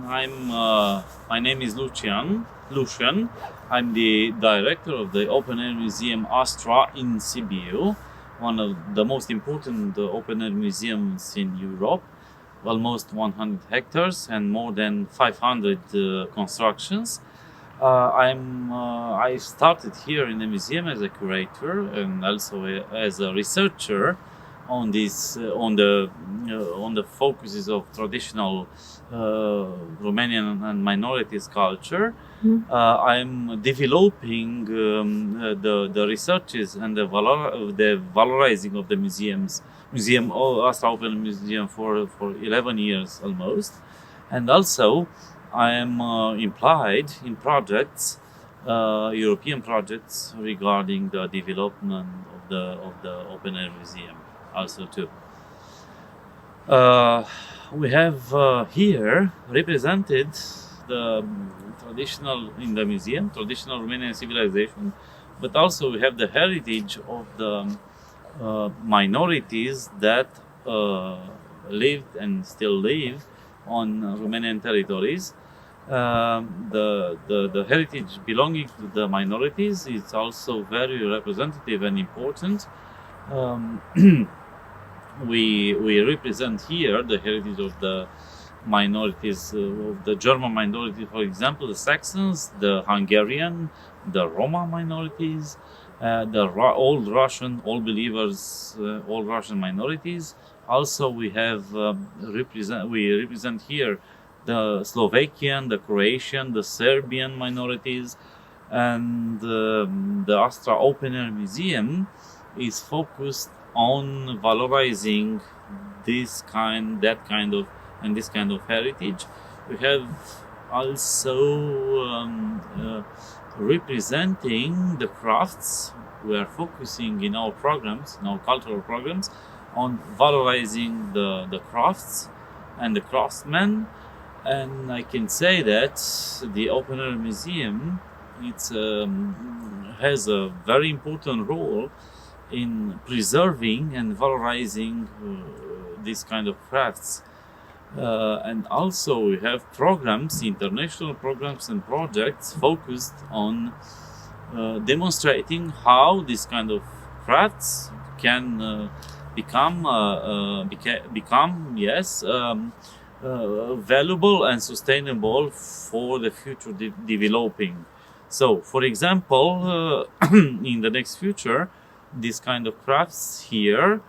My name is Lucian. I'm the director of the Open Air Museum ASTRA in Sibiu, one of the most important open air museums in Europe. Almost 100 hectares and more than 500 constructions. I started here in the museum as a curator and also as a researcher on the focuses of traditional Romanian and minorities culture. I'm developing the researches and the valorizing of the ASTRA Open Museum for 11 years almost, and also I am implied in projects, European projects regarding the development of the open air museum also too. We have here represented the traditional in the museum, traditional Romanian civilization, but also we have the heritage of the minorities that lived and still live on Romanian territories. The heritage belonging to the minorities is also very representative and important. We represent here the heritage of the minorities, of the German minority, for example, the Saxons, the Hungarian, the Roma minorities, old Russian, all believers, all Russian minorities. Also, we represent here the Slovakian, the Croatian, the Serbian minorities, and the ASTRA Open Air Museum is focused on valorizing this kind of heritage. We have also representing the crafts. We are focusing in our programs, in our cultural programs, on valorizing the crafts and the craftsmen. And I can say that the Open Air Museum has a very important role in preserving and valorizing this kind of crafts. And also we have programs, international programs and projects focused on demonstrating how this kind of crafts can become valuable and sustainable for the future developing. So, for example, in the next future, this kind of crafts here,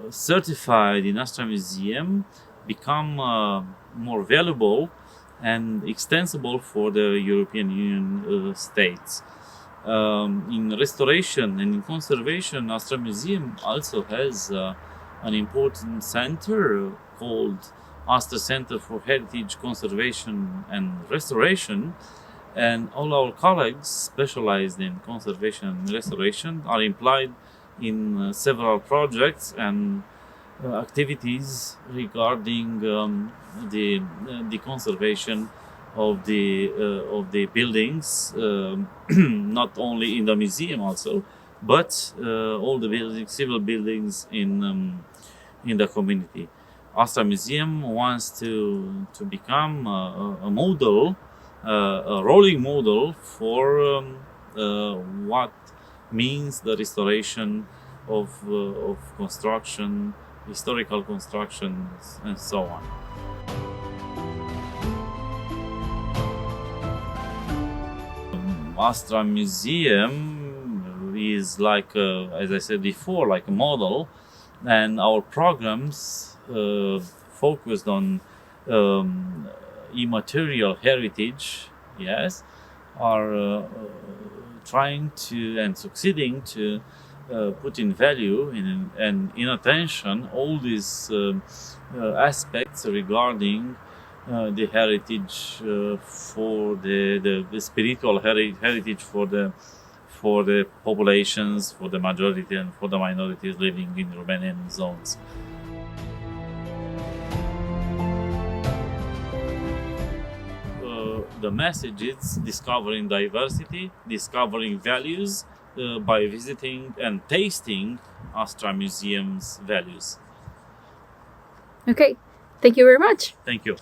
certified in ASTRA Museum, become more valuable and extensible for the European Union states. In restoration and in conservation, ASTRA Museum also has an important center called ASTRA Center for Heritage Conservation and Restoration, and all our colleagues specialized in conservation and restoration are implied in several projects and activities regarding the conservation of the buildings, not only in the museum also, but all the buildings, civil buildings in the community. ASTRA Museum wants to become a model, a rolling model for what means the restoration of construction, historical constructions, and so on. ASTRA Museum is like, as I said before, like a model, and our programs focused on immaterial heritage, yes, are trying to and succeeding to put in value and in attention all these aspects regarding the heritage for the spiritual heritage for the populations, for the majority and for the minorities living in Romanian zones. The message is discovering diversity, discovering values by visiting and tasting ASTRA Museum's values. Okay, thank you very much. Thank you.